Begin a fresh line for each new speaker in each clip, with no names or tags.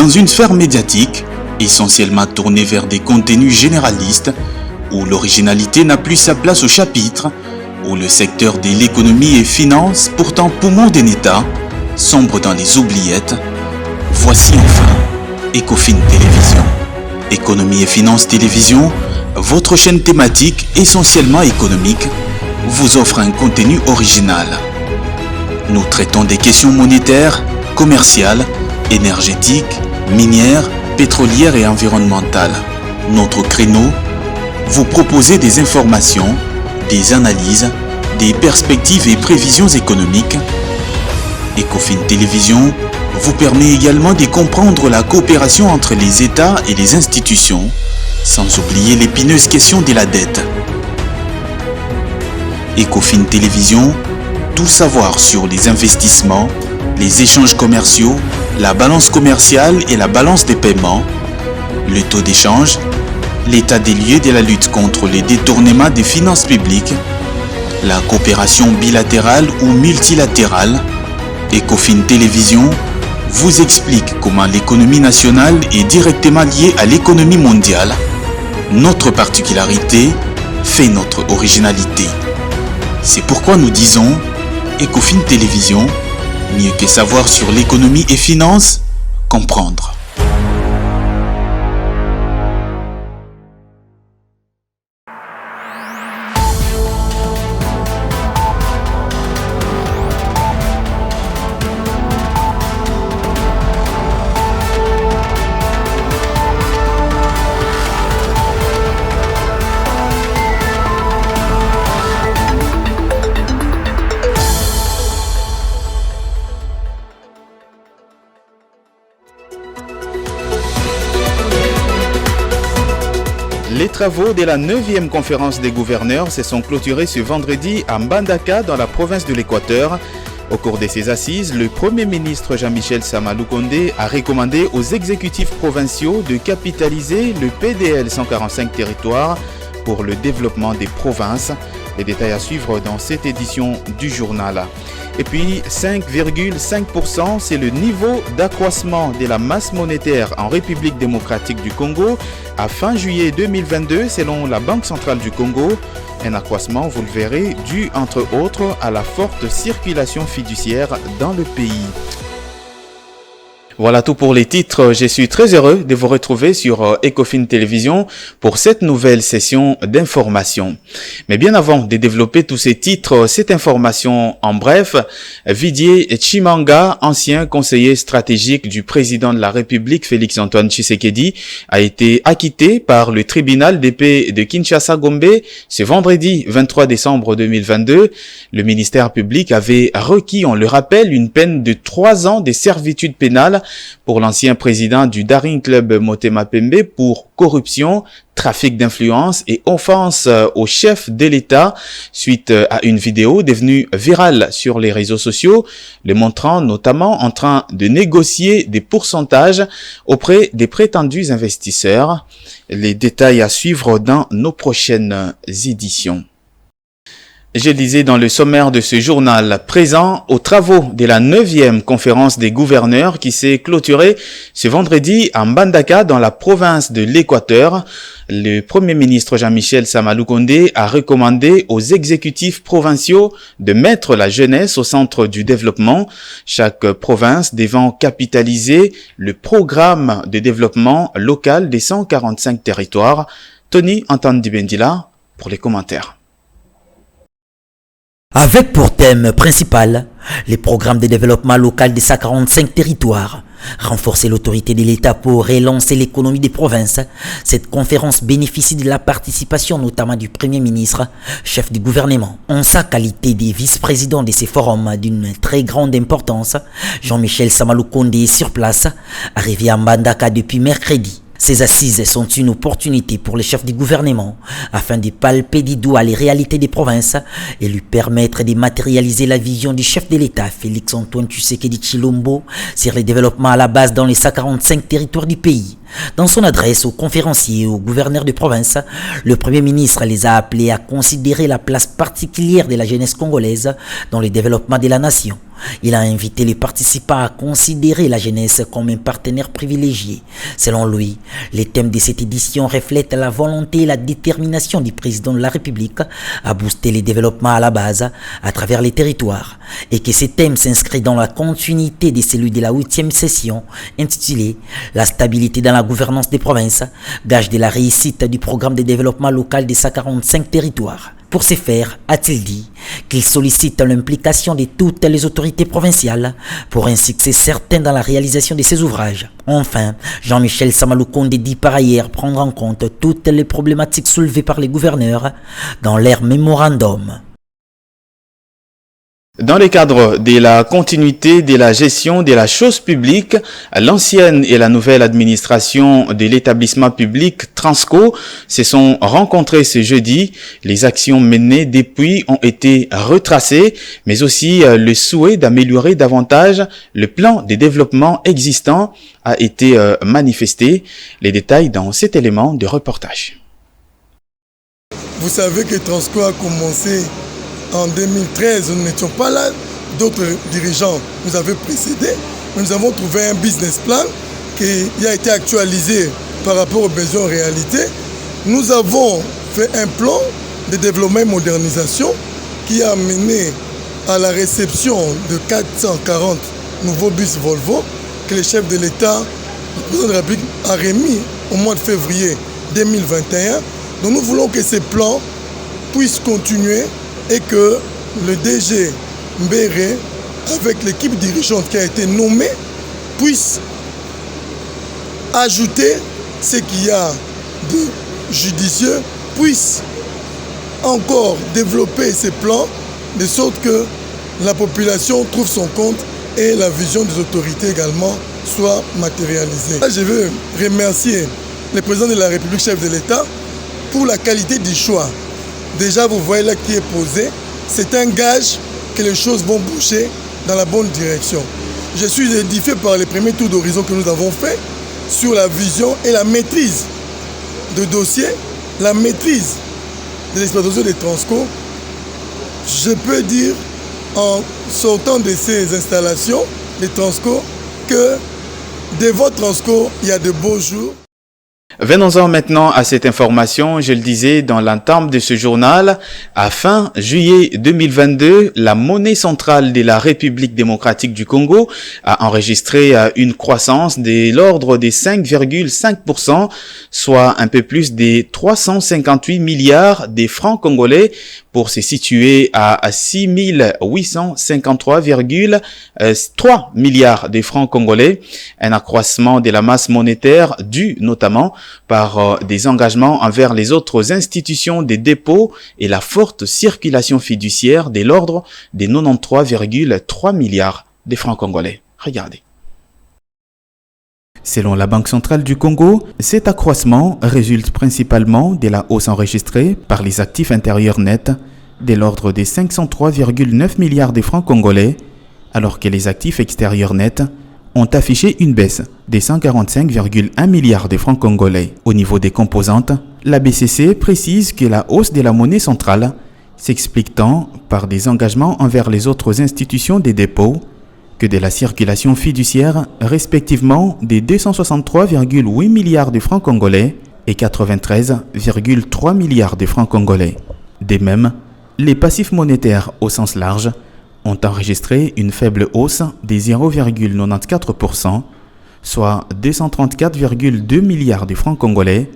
Dans une sphère médiatique, essentiellement tournée vers des contenus généralistes, où l'originalité n'a plus sa place au chapitre, où le secteur de l'économie et finance, pourtant poumon d'un État, sombre dans les oubliettes, voici enfin Ecofin Télévision. Économie et finance télévision, votre chaîne thématique essentiellement économique, vous offre un contenu original. Nous traitons des questions monétaires, commerciales, énergétiques, minières, pétrolières et environnementales. Notre créneau, vous proposer des informations, des analyses, des perspectives et prévisions économiques. Ecofin Télévision vous permet également de comprendre la coopération entre les États et les institutions, sans oublier l'épineuse question de la dette. Ecofin Télévision, tout savoir sur les investissements, les échanges commerciaux, la balance commerciale et la balance des paiements, le taux d'échange, l'état des lieux de la lutte contre les détournements des finances publiques, la coopération bilatérale ou multilatérale. Ecofin Télévision vous explique comment l'économie nationale est directement liée à l'économie mondiale. Notre particularité fait notre originalité. C'est pourquoi nous disons Ecofin Télévision, mieux que savoir sur l'économie et finance, comprendre. Les travaux de la 9e conférence des gouverneurs se sont clôturés ce vendredi à Mbandaka dans la province de l'Équateur. Au cours de ces assises, le Premier ministre Jean-Michel Sama Lukonde a recommandé aux exécutifs provinciaux de capitaliser le PDL 145 territoires pour le développement des provinces. Les détails à suivre dans cette édition du journal. Et puis 5,5%, c'est le niveau d'accroissement de la masse monétaire en République démocratique du Congo à fin juillet 2022 selon la Banque centrale du Congo. Un accroissement, vous le verrez, dû entre autres à la forte circulation fiduciaire dans le pays. Voilà tout pour les titres. Je suis très heureux de vous retrouver sur Ecofin Télévision pour cette nouvelle session d'information. Mais bien avant de développer tous ces titres, cette information en bref, Didier Tshimanga, ancien conseiller stratégique du président de la République Félix-Antoine Tshisekedi, a été acquitté par le tribunal de paix de Kinshasa-Gombe ce vendredi 23 décembre 2022. Le ministère public avait requis, on le rappelle, une peine de 3 ans de servitude pénale pour l'ancien président du Daring Club Motema Pembe pour corruption, trafic d'influence et offense au chef de l'État suite à une vidéo devenue virale sur les réseaux sociaux, le montrant notamment en train de négocier des pourcentages auprès des prétendus investisseurs. Les détails à suivre dans nos prochaines éditions. Je disais dans le sommaire de ce journal, présent aux travaux de la 9e conférence des gouverneurs qui s'est clôturée ce vendredi à Mbandaka dans la province de l'Équateur. Le Premier ministre Jean-Michel Sama Lukonde a recommandé aux exécutifs provinciaux de mettre la jeunesse au centre du développement, chaque province devant capitaliser le programme de développement local des 145 territoires. Tony Antandibendila pour les commentaires.
Avec pour thème principal les programmes de développement local des 145 territoires, renforcer l'autorité de l'État pour relancer l'économie des provinces, cette conférence bénéficie de la participation notamment du Premier ministre, chef du gouvernement. En sa qualité de vice-président de ces forums d'une très grande importance, Jean-Michel Sama Lukonde est sur place, arrivé à Mbandaka depuis mercredi. Ces assises sont une opportunité pour les chefs du gouvernement afin de palper du doigt les réalités des provinces et lui permettre de matérialiser la vision du chef de l'État, Félix-Antoine Tshisekedi Tshilombo, sur le développement à la base dans les 145 territoires du pays. Dans son adresse aux conférenciers et aux gouverneurs de province, le Premier ministre les a appelés à considérer la place particulière de la jeunesse congolaise dans le développement de la nation. Il a invité les participants à considérer la jeunesse comme un partenaire privilégié. Selon lui, les thèmes de cette édition reflètent la volonté et la détermination du président de la République à booster les développements à la base à travers les territoires et que ces thèmes s'inscrivent dans la continuité de celui de la 8e session intitulée « La stabilité dans la gouvernance des provinces, gage de la réussite du programme de développement local des 145 territoires ». Pour ce faire, a-t-il dit qu'il sollicite l'implication de toutes les autorités provinciales pour un succès certain dans la réalisation de ces ouvrages. Enfin, Jean-Michel Samaloukonde dit par ailleurs prendre en compte toutes les problématiques soulevées par les gouverneurs dans leur mémorandum.
Dans le cadre de la continuité de la gestion de la chose publique, l'ancienne et la nouvelle administration de l'établissement public Transco se sont rencontrées ce jeudi. Les actions menées depuis ont été retracées, mais aussi le souhait d'améliorer davantage le plan de développement existant a été manifesté. Les détails dans cet élément de reportage.
Vous savez que Transco a commencé en 2013, nous n'étions pas là, d'autres dirigeants nous avaient précédés, mais nous avons trouvé un business plan qui a été actualisé par rapport aux besoins en réalité. Nous avons fait un plan de développement et modernisation qui a mené à la réception de 440 nouveaux bus Volvo que le chef de l'État, le président de la République, a remis au mois de février 2021. Donc nous voulons que ces plans puissent continuer et que le DG Mbéré, avec l'équipe dirigeante qui a été nommée, puisse ajouter ce qu'il y a de judicieux, puisse encore développer ces plans de sorte que la population trouve son compte et la vision des autorités également soit matérialisée. Je veux remercier le président de la République, chef de l'État, pour la qualité du choix. Déjà, vous voyez là qui est posé, c'est un gage que les choses vont bouger dans la bonne direction. Je suis édifié par les premiers tours d'horizon que nous avons fait sur la vision et la maîtrise de dossier, la maîtrise de l'exploitation des Transco. Je peux dire, en sortant de ces installations, les Transco, que devant Transco, il y a de beaux jours.
Venons-en maintenant à cette information, je le disais dans l'entame de ce journal. À fin juillet 2022, la monnaie centrale de la République démocratique du Congo a enregistré une croissance de l'ordre de 5,5%, soit un peu plus de 358 milliards de francs congolais pour se situer à 6 853,3 milliards de francs congolais. Un accroissement de la masse monétaire dû notamment par des engagements envers les autres institutions des dépôts et la forte circulation fiduciaire de l'ordre des 93,3 milliards de francs congolais. Regardez. Selon la Banque centrale du Congo, cet accroissement résulte principalement de la hausse enregistrée par les actifs intérieurs nets de l'ordre des 503,9 milliards de francs congolais, alors que les actifs extérieurs nets ont affiché une baisse des 145,1 milliards de francs congolais. Au niveau des composantes, la BCC précise que la hausse de la monnaie centrale s'explique tant par des engagements envers les autres institutions des dépôts que de la circulation fiduciaire respectivement des 263,8 milliards de francs congolais et 93,3 milliards de francs congolais. De même, les passifs monétaires au sens large ont enregistré une faible hausse de 0,94%, soit 234,2 milliards de francs congolais,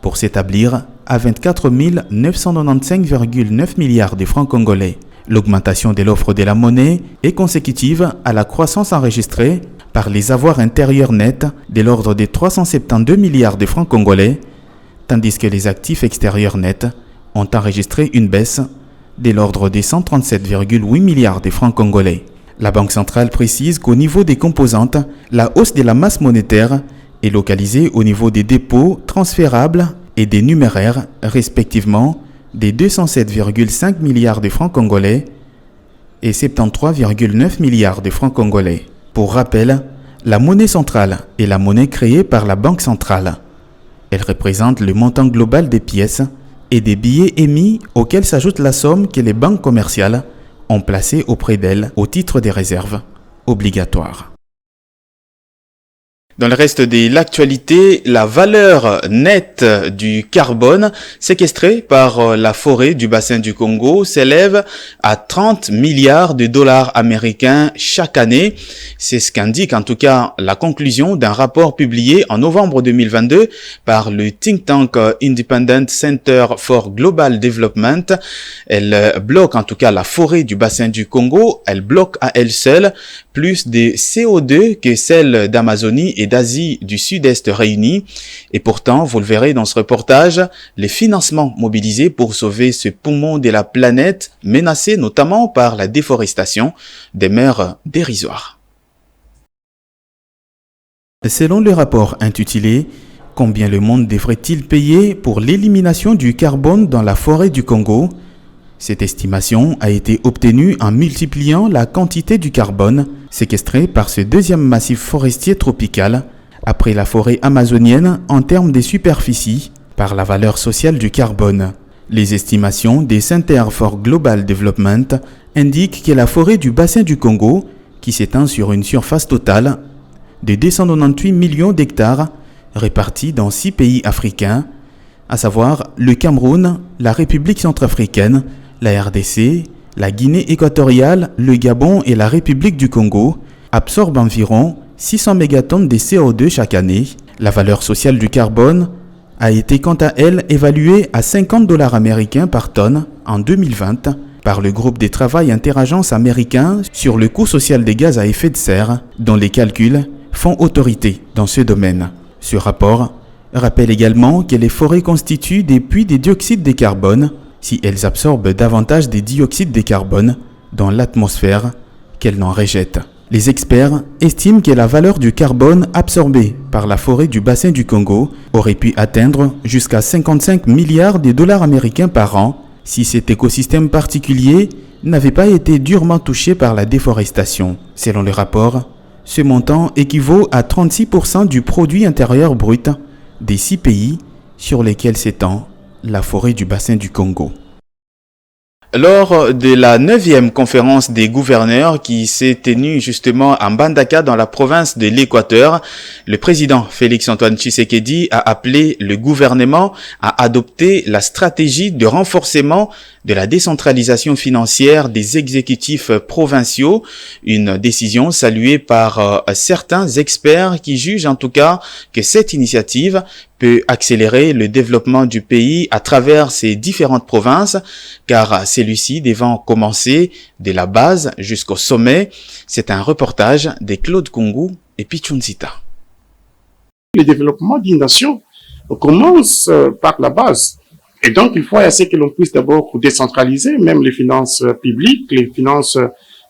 pour s'établir à 24 995,9 milliards de francs congolais. L'augmentation de l'offre de la monnaie est consécutive à la croissance enregistrée par les avoirs intérieurs nets de l'ordre de 372 milliards de francs congolais, tandis que les actifs extérieurs nets ont enregistré une baisse de l'ordre des 137,8 milliards de francs congolais. La Banque centrale précise qu'au niveau des composantes, la hausse de la masse monétaire est localisée au niveau des dépôts transférables et des numéraires, respectivement, des 207,5 milliards de francs congolais et 73,9 milliards de francs congolais. Pour rappel, la monnaie centrale est la monnaie créée par la Banque centrale. Elle représente le montant global des pièces et des billets émis auxquels s'ajoute la somme que les banques commerciales ont placée auprès d'elles au titre des réserves obligatoires. Dans le reste de l'actualité, la valeur nette du carbone séquestré par la forêt du bassin du Congo s'élève à 30 milliards de dollars américains chaque année. C'est ce qu'indique en tout cas la conclusion d'un rapport publié en novembre 2022 par le think tank Independent Center for Global Development. Elle bloque en tout cas la forêt du bassin du Congo. Elle bloque à elle seule plus de CO2 que celle d'Amazonie et d'Asie du Sud-Est réunis. Et pourtant, vous le verrez dans ce reportage, les financements mobilisés pour sauver ce poumon de la planète, menacé notamment par la déforestation, demeurent dérisoires. Selon le rapport intitulé « Combien le monde devrait-il payer pour l'élimination du carbone dans la forêt du Congo ?» Cette estimation a été obtenue en multipliant la quantité du carbone séquestré par ce deuxième massif forestier tropical, après la forêt amazonienne en termes de superficie, par la valeur sociale du carbone. Les estimations des Center for Global Development indiquent que la forêt du bassin du Congo, qui s'étend sur une surface totale de 298 millions d'hectares, répartis dans 6 pays africains, à savoir le Cameroun, la République centrafricaine, la RDC, la Guinée équatoriale, le Gabon et la République du Congo, absorbe environ 600 mégatonnes de CO2 chaque année. La valeur sociale du carbone a été quant à elle évaluée à 50 dollars américains par tonne en 2020 par le groupe de travail interagences américain sur le coût social des gaz à effet de serre, dont les calculs font autorité dans ce domaine. Ce rapport rappelle également que les forêts constituent des puits de dioxyde de carbone si elles absorbent davantage des dioxydes de carbone dans l'atmosphère qu'elles n'en rejettent. Les experts estiment que la valeur du carbone absorbé par la forêt du bassin du Congo aurait pu atteindre jusqu'à 55 milliards de dollars américains par an si cet écosystème particulier n'avait pas été durement touché par la déforestation. Selon le rapport, ce montant équivaut à 36% du produit intérieur brut des 6 pays sur lesquels s'étend la forêt du bassin du Congo. Lors de la 9e conférence des gouverneurs qui s'est tenue justement à Mbandaka dans la province de l'Équateur, le président Félix-Antoine Tshisekedi a appelé le gouvernement à adopter la stratégie de renforcement de la décentralisation financière des exécutifs provinciaux, une décision saluée par certains experts qui jugent en tout cas que cette initiative peut accélérer le développement du pays à travers ses différentes provinces, car celui-ci devant commencer de la base jusqu'au sommet. C'est un reportage de Claude Kungu et Pichunzita.
Le développement d'une nation commence par la base. Et donc, il faut essayer que l'on puisse d'abord décentraliser même les finances publiques, les finances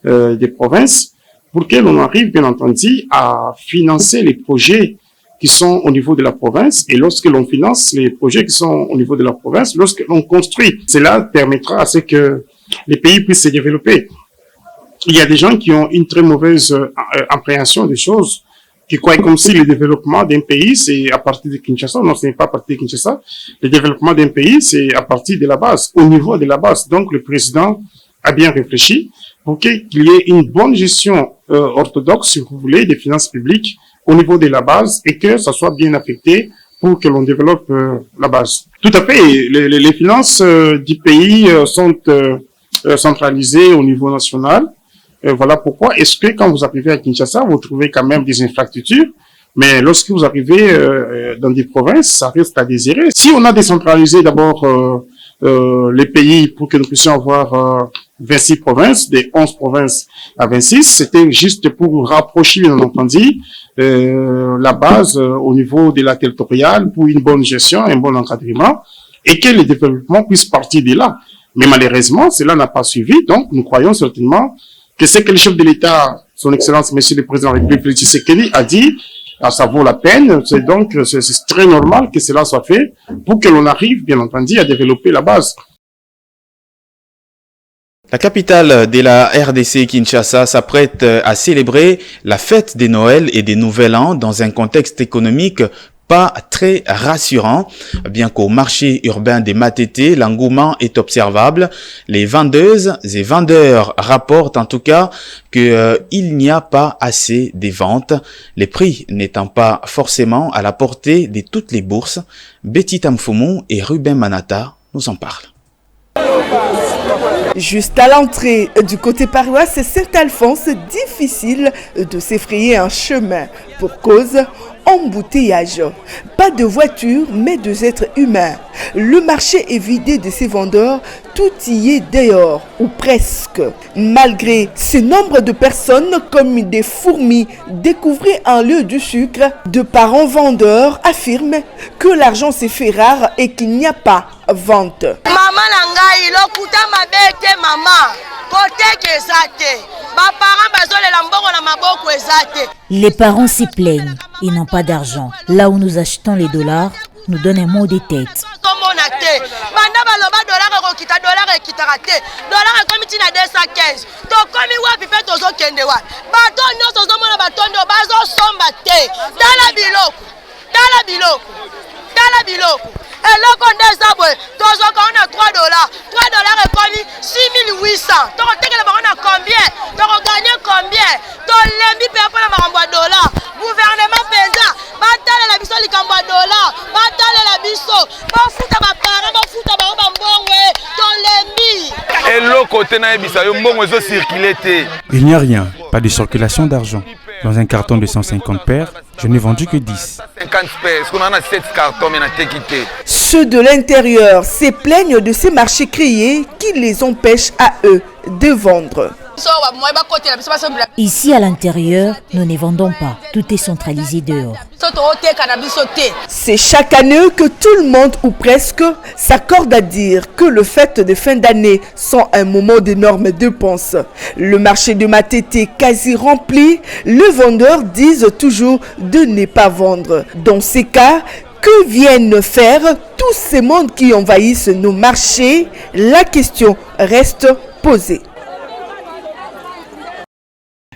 des provinces, pour que l'on arrive, bien entendu, à financer les projets qui sont au niveau de la province. Et lorsque l'on finance les projets qui sont au niveau de la province, lorsque l'on construit, cela permettra à ce que les pays puissent se développer. Il y a des gens qui ont une très mauvaise appréhension des choses, qui croient comme si le développement d'un pays, c'est à partir de Kinshasa. Non, ce n'est pas à partir de Kinshasa. Le développement d'un pays, c'est à partir de la base, au niveau de la base. Donc, le président a bien réfléchi pour qu'il y ait une bonne gestion orthodoxe, si vous voulez, des finances publiques au niveau de la base et que ça soit bien affecté pour que l'on développe la base. Tout à fait. Les finances du pays sont centralisées au niveau national. Voilà pourquoi est-ce que quand vous arrivez à Kinshasa, vous trouvez quand même des infrastructures, mais lorsque vous arrivez dans des provinces, ça reste à désirer. Si on a décentralisé d'abord les pays pour que nous puissions avoir 26 provinces, des 11 provinces à 26, c'était juste pour rapprocher, bien entendu, la base au niveau de la territoriale pour une bonne gestion, un bon encadrement, et que le développement puisse partir de là. Mais malheureusement, cela n'a pas suivi, donc nous croyons certainement que ce que le chef de l'État, son Excellence, Monsieur le Président de la République, Félix Tshisekedi, a dit, ça vaut la peine. C'est donc, c'est très normal que cela soit fait pour que l'on arrive, bien entendu, à développer la base.
La capitale de la RDC, Kinshasa, s'apprête à célébrer la fête des Noël et des Nouvel An dans un contexte économique pas très rassurant. Bien qu'au marché urbain des Matete, l'engouement est observable. Les vendeuses et vendeurs rapportent en tout cas qu'il n'y a pas assez de ventes, les prix n'étant pas forcément à la portée de toutes les bourses. Betty Tamfumu et Ruben Manata nous en parlent.
Juste à l'entrée du côté paroisse Saint-Alphonse, difficile de s'effrayer un chemin pour cause embouteillage. Pas de voitures, mais des êtres humains. Le marché est vidé de ses vendeurs, tout y est dehors, ou presque. Malgré ce nombre de personnes comme des fourmis découvrir un lieu du sucre, de parents vendeurs affirment que l'argent s'est fait rare et qu'il n'y a pas vente.
Maman nangai lokuta mabete mama kote kezate ba parents bazole la mbongo na maboko ezate.
Les parents s'y plaignent, ils n'ont pas d'argent. Là où nous achetons les dollars, nous donne un mot de tête.
Banda baloba dollar ekokita dollar ekitaka te dollar ekomi tina 215 tokomi wapi pe tozokende wapi bato nyonso ozomona batondo bazosomba te tala biloko eloko nde eza boye tozokaona 3 dollars ekomi 6800 tokotekela bango na combien tokoganye combien tolembi mpe mpona makambo ya dollar gouvernement mpenza batalela biso likambo ya dollar batalela biso bafuta baparent bafuta bango bambongo tolembi
eloko te nayebisa yo mbongo ezocircule te.
Il n'y a rien, pas de circulation d'argent. Dans un carton de 150 paires, je n'ai vendu que 10.
50 paires, on a 7 cartons, mais on a quitté.
Ceux de l'intérieur se plaignent de ces marchés créés qui les empêchent à eux de vendre.
Ici à l'intérieur, nous ne vendons pas. Tout est centralisé dehors.
C'est chaque année que tout le monde ou presque s'accorde à dire que le fête de fin d'année sont un moment d'énormes dépenses. Le marché de Matete est quasi rempli. Les vendeurs disent toujours de ne pas vendre. Dans ces cas, que viennent faire tous ces mondes qui envahissent nos marchés? La question reste posée.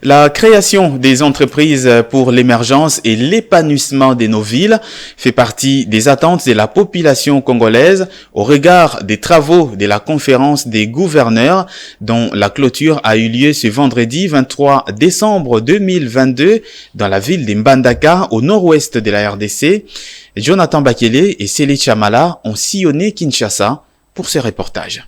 La création des entreprises pour l'émergence et l'épanouissement de nos villes fait partie des attentes de la population congolaise au regard des travaux de la conférence des gouverneurs dont la clôture a eu lieu ce vendredi 23 décembre 2022 dans la ville de Mbandaka au nord-ouest de la RDC. Jonathan Bakele et Célie Chamala ont sillonné Kinshasa pour ce reportage.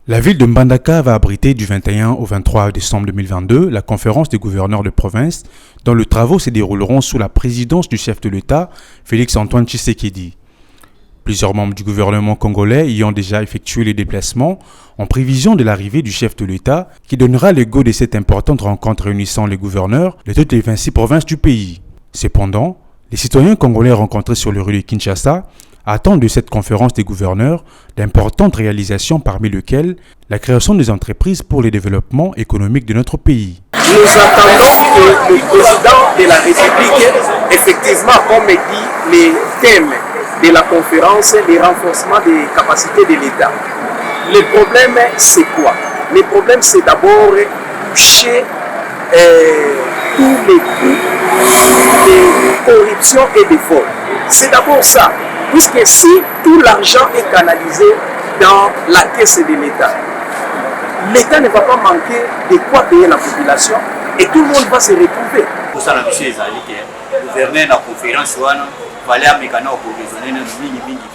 La ville de Mbandaka va abriter du 21 au 23 décembre 2022 la conférence des gouverneurs de province dont les travaux se dérouleront sous la présidence du chef de l'État, Félix-Antoine Tshisekedi. Plusieurs membres du gouvernement congolais y ont déjà effectué les déplacements en prévision de l'arrivée du chef de l'État qui donnera le go de cette importante rencontre réunissant les gouverneurs de toutes les 26 provinces du pays. Cependant, les citoyens congolais rencontrés sur le rue de Kinshasa attendent de cette conférence des gouverneurs d'importantes réalisations parmi lesquelles la création des entreprises pour le développement économique de notre pays.
Nous attendons que le président de la République, effectivement, comme dit les thèmes de la conférence, le renforcement des capacités de l'État. Le problème, c'est quoi? Le problème, c'est d'abord toucher tous les coûts de corruption et de fraude. C'est d'abord ça. Puisque si tout l'argent est canalisé dans la caisse de l'État, l'État ne va pas manquer de quoi payer la population et tout le monde va se retrouver.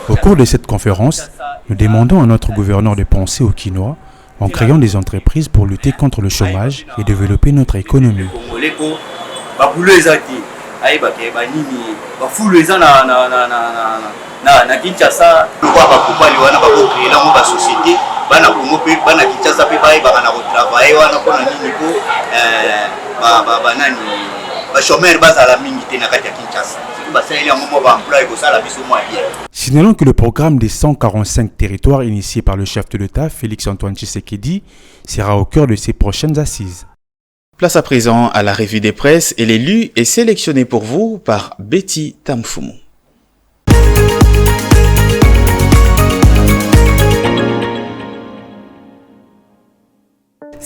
Au cours de cette conférence, nous demandons à notre gouverneur de penser au quinoa en créant des entreprises pour lutter contre le chômage et développer notre économie.
na Kinshasa kwa bakupali wana bakokela mo ba société bana kongo pe bana Kinshasa pe baye bana ko travailler wana ko na nini ko ba nani ba chômeur bazala mingi te na kati ya Kinshasa ba sa ile mo ba emploi ko sala biso mo bien.
Signalons que le programme des 145 territoires initié par le chef de l'État Félix-Antoine Tshisekedi sera au cœur de ses prochaines assises.
Place à présent à la revue des presses et l'élu est sélectionné pour vous par Betty Tamfumu.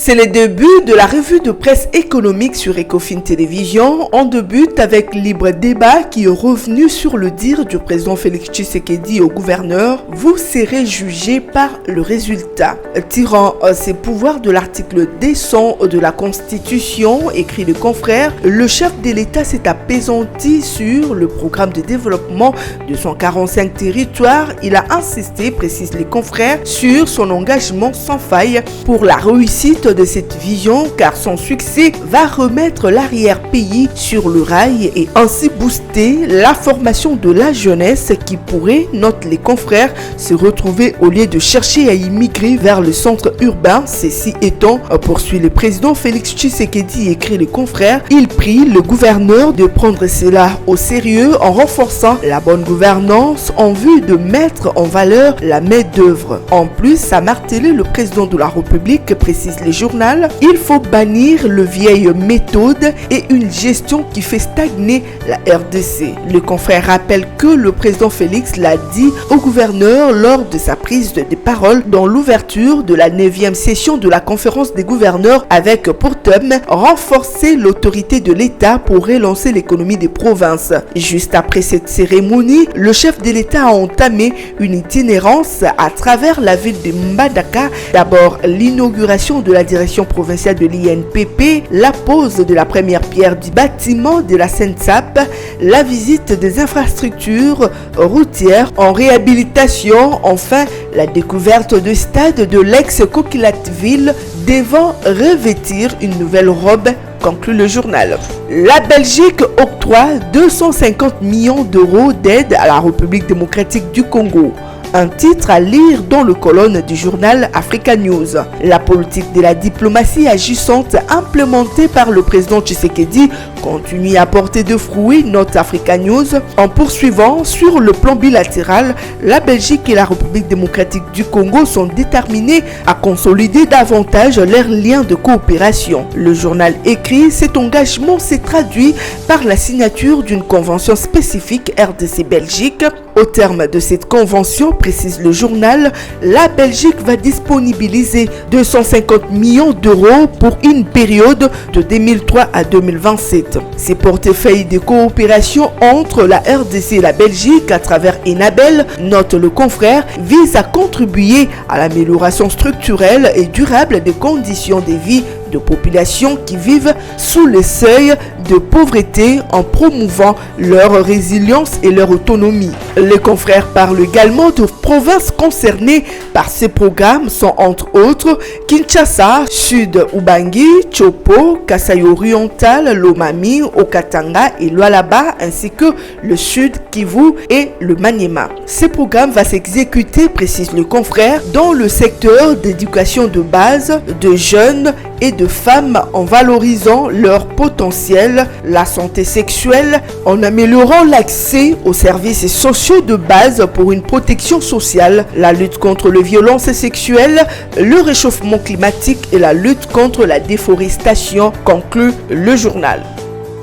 C'est le début de la revue de presse économique sur Ecofin Télévision. On débute avec Libre Débat qui est revenu sur le dire du président Félix Tshisekedi au gouverneur. Vous serez jugé par le résultat. Tirant ses pouvoirs de l'article 200 de la Constitution, écrit le confrère, le chef de l'État s'est apaisanti sur le programme de développement de 145 territoires. Il a insisté, précise les confrères, sur son engagement sans faille pour la réussite de cette vision, car son succès va remettre l'arrière-pays sur le rail et ainsi booster la formation de la jeunesse qui pourrait, notent les confrères, se retrouver au lieu de chercher à immigrer vers le centre urbain. Ceci étant, poursuit le président Félix Tshisekedi, écrit les confrères, il prie le gouverneur de prendre cela au sérieux en renforçant la bonne gouvernance en vue de mettre en valeur la main-d'œuvre. En plus, a martelé le président de la République, précise les journal, il faut bannir le vieille méthode et une gestion qui fait stagner la RDC. Le confrère rappelle que le président Félix l'a dit au gouverneur lors de sa prise de parole dans l'ouverture de la 9e session de la conférence des gouverneurs avec pour thème renforcer l'autorité de l'État pour relancer l'économie des provinces. Juste après cette cérémonie, le chef de l'État a entamé une itinérance à travers la ville de Mbandaka. D'abord, l'inauguration de la direction provinciale de l'INPP, la pose de la première pierre du bâtiment de la SENSAP, la visite des infrastructures routières en réhabilitation, enfin la découverte du stade de l'ex-Coquillatville devant revêtir une nouvelle robe, conclut le journal. La Belgique octroie 250 millions d'euros d'aide à la République démocratique du Congo. Un titre à lire dans le colonne du journal Africa News. La politique de la diplomatie agissante implémentée par le président Tshisekedi continue à porter de fruits, note Africa News. En poursuivant, sur le plan bilatéral, la Belgique et la République démocratique du Congo sont déterminés à consolider davantage leurs liens de coopération. Le journal écrit, cet engagement s'est traduit par la signature d'une convention spécifique RDC-Belgique. Au terme de cette convention, précise le journal, la Belgique va disponibiliser 250 millions d'euros pour une période de 2003 à 2027. Ces portefeuilles de coopération entre la RDC et la Belgique à travers Enabel, note le confrère, visent à contribuer à l'amélioration structurelle et durable des conditions de vie de populations qui vivent sous le seuil de pauvreté en promouvant leur résilience et leur autonomie. Les confrères parlent également de provinces concernées par ces programmes sont entre autres Kinshasa, Sud Ubangi, Chopo, Kasai Oriental, Lomami, Okatanga et Lualaba ainsi que le Sud Kivu et le Maniema. Ces programmes vont s'exécuter, précise le confrère, dans le secteur d'éducation de base, de jeunes et de femmes en valorisant leur potentiel, la santé sexuelle, en améliorant l'accès aux services sociaux de base pour une protection sociale, la lutte contre les violences sexuelles, le réchauffement climatique et la lutte contre la déforestation, conclut le journal.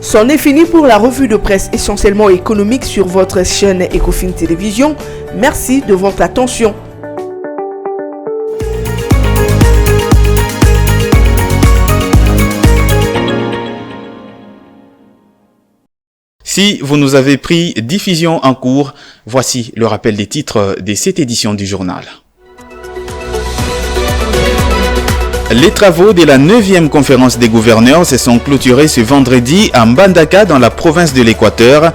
C'en est fini pour la revue de presse essentiellement économique sur votre chaîne Ecofin Télévision. Merci de votre attention.
Si vous nous avez pris diffusion en cours, voici le rappel des titres de cette édition du journal. Les travaux de la 9e conférence des gouverneurs se sont clôturés ce vendredi à Mbandaka dans la province de l'Équateur.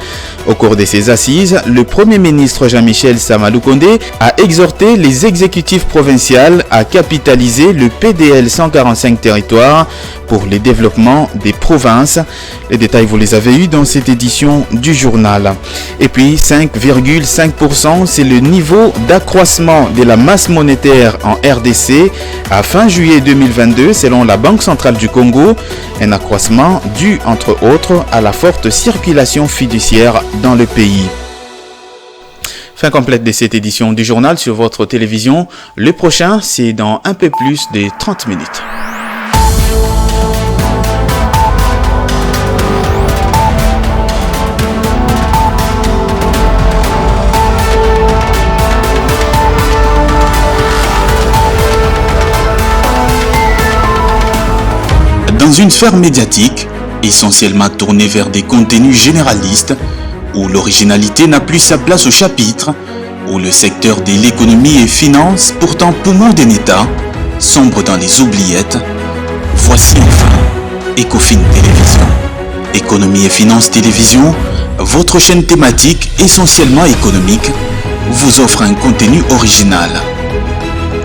Au cours de ces assises, le Premier ministre Jean-Michel Sama Lukonde a exhorté les exécutifs provinciaux à capitaliser le PDL 145 territoires pour le développement des provinces. Les détails, vous les avez eus dans cette édition du journal. Et puis 5,5%, c'est le niveau d'accroissement de la masse monétaire en RDC à fin juillet 2022 selon la Banque centrale du Congo, un accroissement dû entre autres à la forte circulation fiduciaire dans le pays. Fin complète de cette édition du journal sur votre télévision. Le prochain, c'est dans un peu plus de 30 minutes. dans une sphère médiatique essentiellement tournée vers des contenus généralistes, où l'originalité n'a plus sa place au chapitre, où le secteur de l'économie et finance, pourtant poumon d'un État, sombre dans les oubliettes, voici enfin Ecofin Télévision. Économie et finance télévision, votre chaîne thématique essentiellement économique, vous offre un contenu original.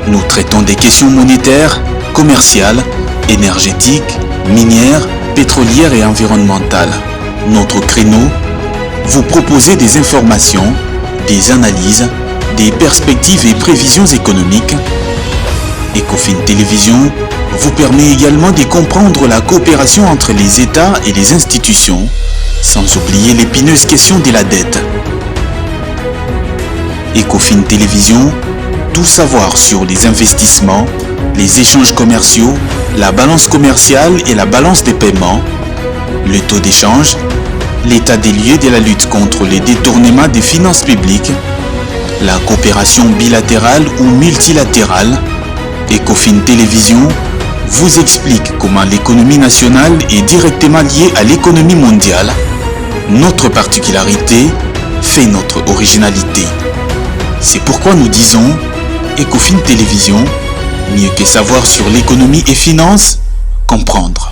Nous traitons des questions monétaires, commerciales, énergétiques, minières, pétrolières et environnementales. Notre créneau, vous proposer des informations, des analyses, des perspectives et prévisions économiques. Ecofin Télévision vous permet également de comprendre la coopération entre les États et les institutions, sans oublier l'épineuse question de la dette. Ecofin Télévision, tout savoir sur les investissements, les échanges commerciaux, la balance commerciale et la balance des paiements, le taux d'échange, l'état des lieux de la lutte contre les détournements des finances publiques, la coopération bilatérale ou multilatérale. Ecofin Télévision vous explique comment l'économie nationale est directement liée à l'économie mondiale. Notre particularité fait notre originalité. C'est pourquoi nous disons Ecofin Télévision, mieux que savoir sur l'économie et finance, comprendre.